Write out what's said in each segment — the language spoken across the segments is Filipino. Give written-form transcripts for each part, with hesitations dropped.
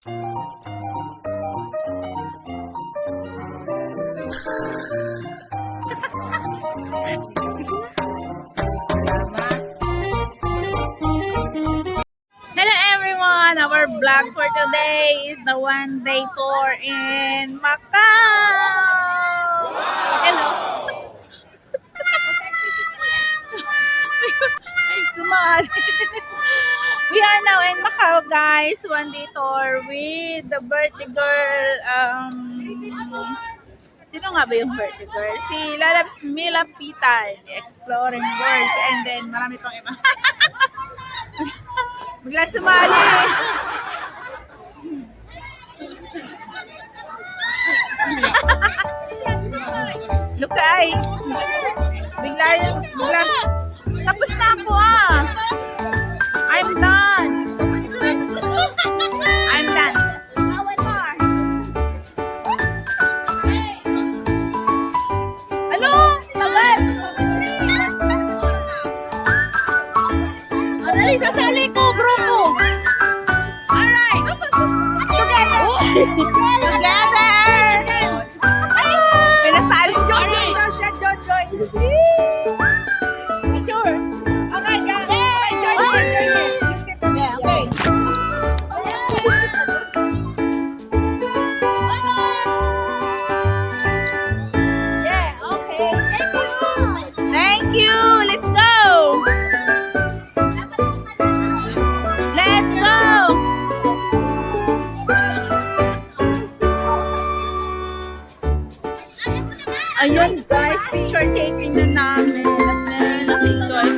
Hello everyone! Our vlog for today is the one-day tour in Macau! Hello! Ay, sumali! We are now in Macau, guys. One-day tour with the birthday girl. Sino nga ba yung birthday girl? Si Lalabs Mila Pitan, Exploring Worlds, and then marami pang iba. Biglang sumali. Lukay. Bigla. Tapos na ako I'm done. I'm done. Ano? Tagal. Dali, sasali ko, grupo. Alright. Together. Together. May nasali. Jojoy daw siya, Jojoy. Picture. Okay, guys. Okay, join me. You sit there. Okay. Yeah, okay. Thank you. Let's go. Let's go! Ayun guys, picture taking na namin. At meron na picture.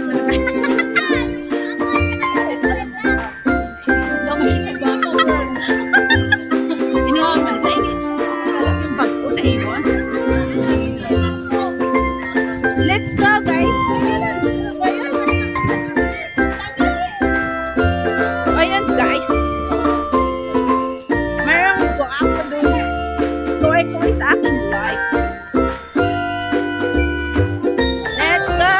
Inuwaman na yung bag ko na iwan. Let's go guys! So ayan guys. Mayroong guwapa doon. Kuway-kuway sa aking life. Let's go!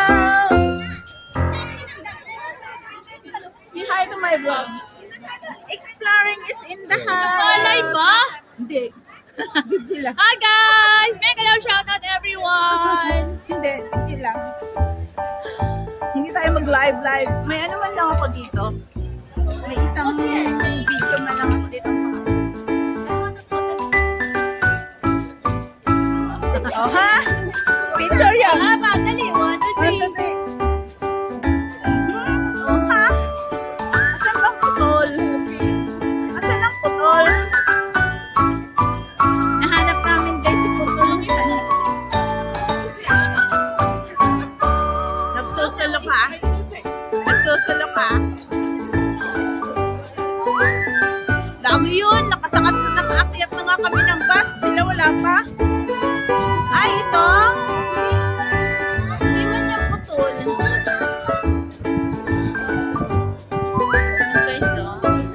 Say hi to my vlog. Exploring is in the house. Live ba? Hindi. Video lang. Hi guys! Make a loud shout out everyone! Hindi. Video lang. Hindi tayo mag-live. May ano man lang ako dito. May isang video man lang ako dito. Oh, ha? Picture yan. Tama, dali. 1, 2, 3. Oh, ha? Asan ang putol? Asan ang putol? Nahanap namin guys si putol. Nagsusulo ka? Nagsusulo ka? Lagi yun. Nakaakyat na nga kami ng bus. Sila wala pa. Ay, ito. Hindi man niya putol. Guys,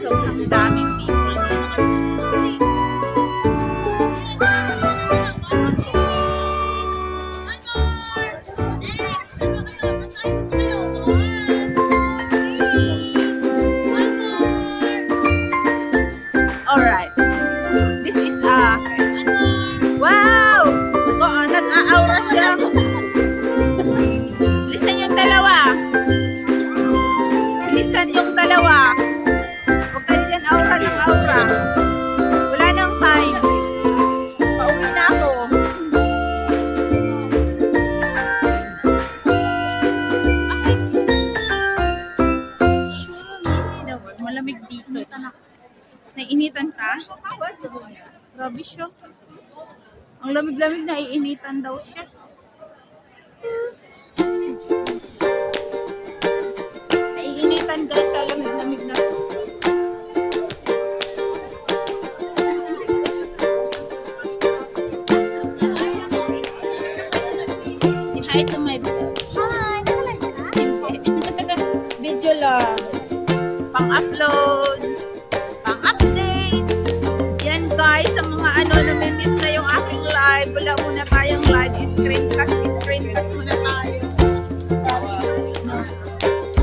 sobrang daming people dito. Alright. This is wow! Nag-aura siya. Bilisan yung dalawa. Bilisan yung dalawa. Huwag kayo dyan aura ng aura. Wala nang time. Pauwi na ako. Malamig dito. Naiinitan ka? Grabe siya. Ang lamig-lamig na iinitan daw siya. Naiinitan guys sa lamig-lamig na. Si hi to my vlog. Hi! Video lang. Pang-upload. Pang-update. Yan guys, sa mga na-miss na yung aking live. Wala muna tayong live. Screencast muna tayo.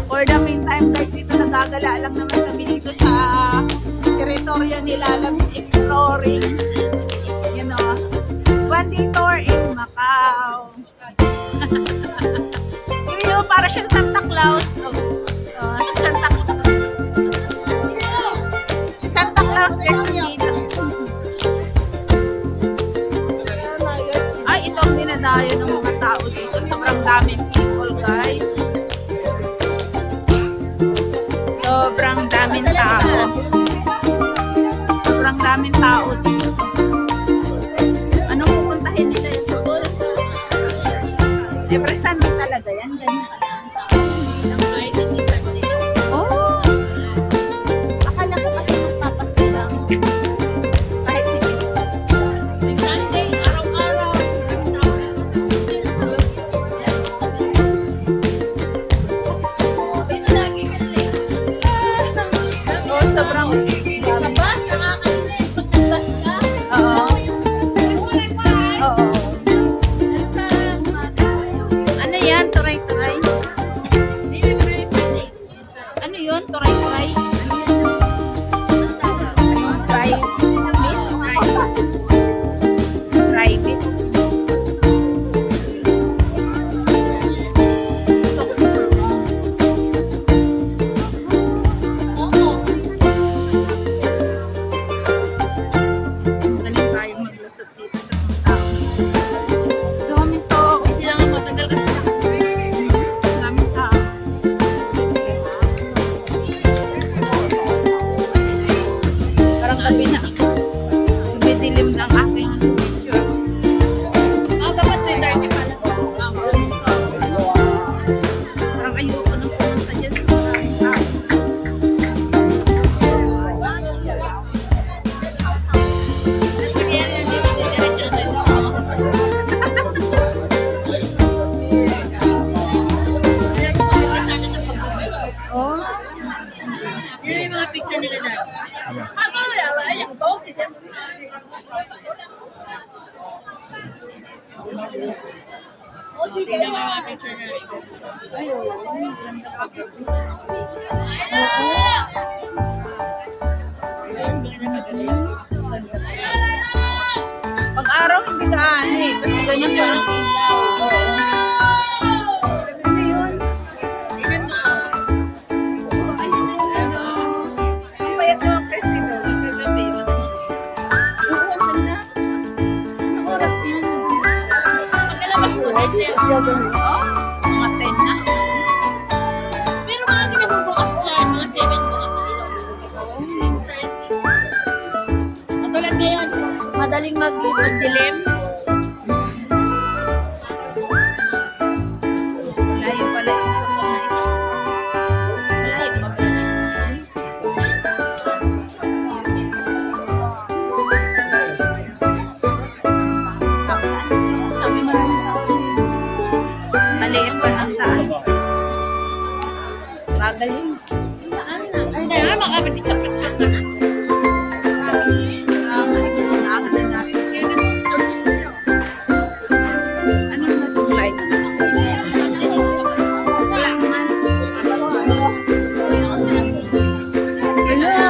For the meantime guys, dito nagagala lang naman kami dito sa Quirito Victoria nilalabs exploring. You know, one day tour in Macau. Yung para siyang Santa Claus. Santa Claus. Santa Claus dito. Ay, itong dinadayo ng mga tao dito. Sobrang daming people, guys. Sobrang daming tao. Sobrang daming tao dito. Anong pupuntahin nila yung tungkol? Every Sunday talaga yan. Ganyan ka lang. Oh! Akala ko kasi magpapasko lang. Kahit hindi. Sunday, araw-araw. Dito lagi ka late. Oh, sobrang... Sa bus, nakakalimutan. Pag sa bus ka, Oo. Oo. Ano yan? Turay-turay? Ano yun? Turay-turay? Try. Try it. Galing tayo maglusot dito sa mga tao. Daming tao. hindi lang ako matagal kasi Daming tao. Parang gabi na. Dumidilim lang aking picture. dapat 3:30 pala. Parang ayoko nang pumunta dyan sa maraming tao. Tapos kaya lang dito siya, diretso na tayo. Kaya kung maganda sana ng pagbubuhay. Oh. Yun yung mga picture nila dati. Ako wala, ay, ako ba? Tingnan mo yung mga picture nila. Ay, oo. Ganda pa. Pag araw, hindi ka eh. Kasi ganyan parang ilaw. Oo. Ano yun? Tingnan mo. Ang payat ng festival. Kagabi. Oo, ang ganda. Anong oras yun? Pagkalabas mo, dahil Oh, mga 10 na. pero mga ginagawa bukas siya, mga 7 bukas na ilaw. 6:30. Katulad ngayon, madaling magdilim. Malayo pala ito. Malayo pa pala. Sabi mo lang tao. Maliit pa ng taas. Bagal yun. Ay, na, makapit sa pagkakana. Naahanan natin. Anong natulay? Wala man. Hello.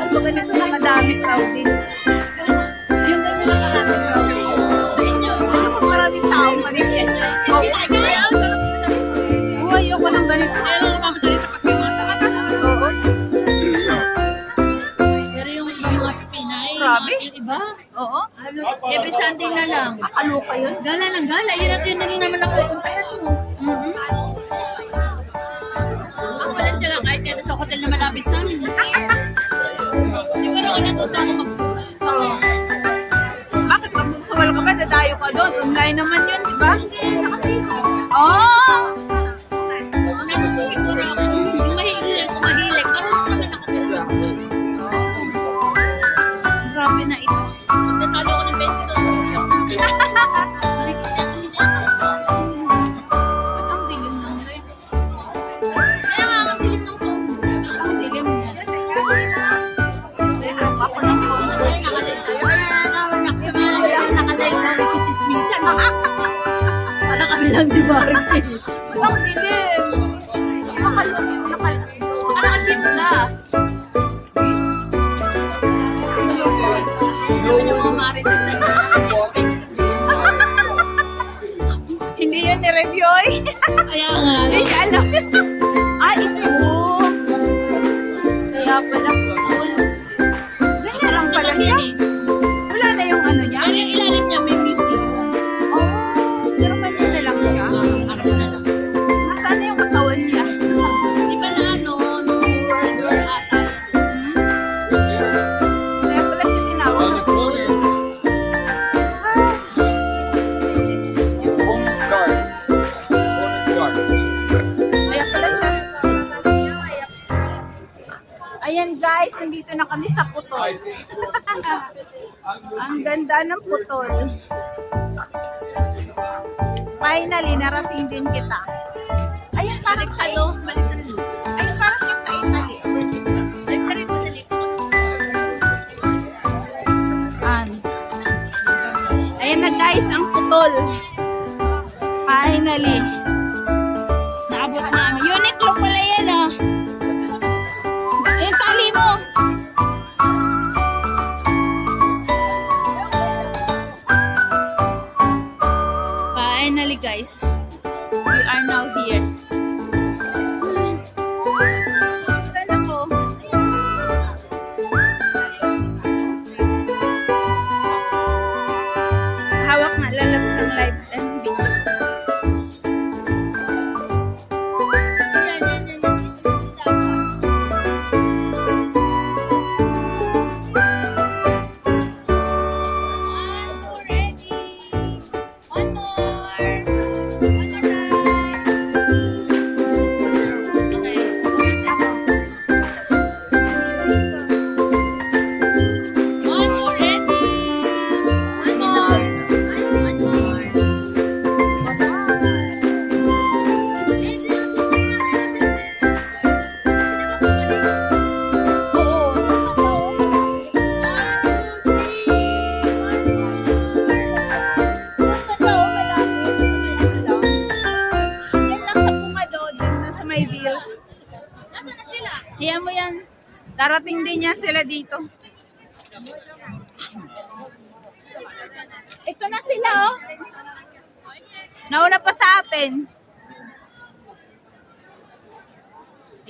Pag ganito na madami crowded. Yung ganyan na marami crowded. Kapag maraming tao, manigyan. Uy, ayoko ng ganito. Kaya lang mamadali sa pagkakata. Oo. Pero yung mga Pinay, Grabe. yung iba, Oo. every Sunday na lang. Akalo pa yun. Gala ng gala, yun at yun na rin naman napupuntahan mo. Mhm. Ako walang tiyaga kahit kaya sa hotel na malapit sa amin. Siguro ako natuto ako magsulat. Oo. Bakit magsusuwal ka ba? Dadayo ka doon. Online naman yun, di ba? Oh! Nagusto siguro ako, yung mahilig, marunong naman ako. Grabe na ito. Magtatalo ako ng 20 dollars. Ang dilim ng rin. Kaya nga, ang dilim ng phone. Ang dilim niya. Ako na gusto na tayo. Nakalive tayo. Wala, nakalive na nagchichismisan. Parang kami lang di ba? Ang dilim. Parang ang dilim ka. alam. Ay, ito. Kaya pala putol. Ganyan lang pala siya. Wala na yung ano niya. Pero yung ilalim niya may music. Oh, pero ganyan na lang siya. Ano na lang. Nasaan na yung katawan niya? Di ba na ano, nung World War ata. Kaya pala siya tinawag. Kaya pala siya. Ayan guys, nandito na kami sa putol. Ang ganda ng putol. Finally, narating din kita. Ayun, parang sa iyo. Balik sa loob. Ayun, parang yan sa Italy. Balik ka rin mo sa likod. Ayan na guys, ang putol. Finally. Naabot namin. Uniqlo pala yan ah. Ayun, tali mo. Finally guys, we are now here. Saan ako? Hawak nga, lalabs ng live and video. Yan, yan, yan. Dapat. One more ready. One more. One more time. Okay. One more ready. One more. One more. Hiyan mo yan. Darating din niya sila dito. Ito na sila, oh. Nauna pa sa atin.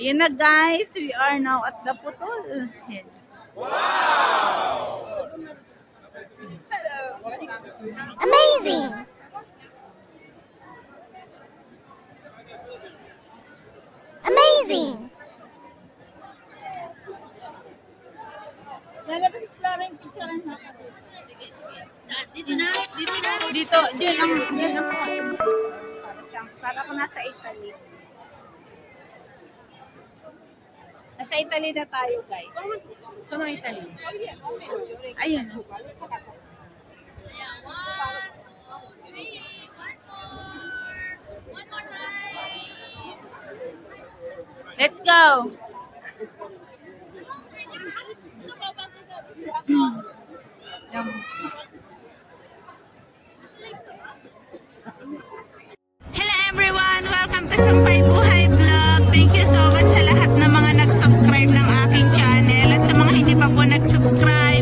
Ayan na guys, we are now at the putol. Ayan. Amazing! Amazing! Lalabas lang yung picture na. Dito na. Dito na. Dito, dyan ang para ko nasa Italy. Nasa Italy na tayo, guys. Saan ang Italy? Ayun. Ayan, 1, 2, 3. One more. One more time. Let's go. Hello everyone! Welcome to Sampay Buhay Vlog. Thank you so much sa lahat ng mga nag-subscribe ng aking channel at sa mga hindi pa po nag-subscribe.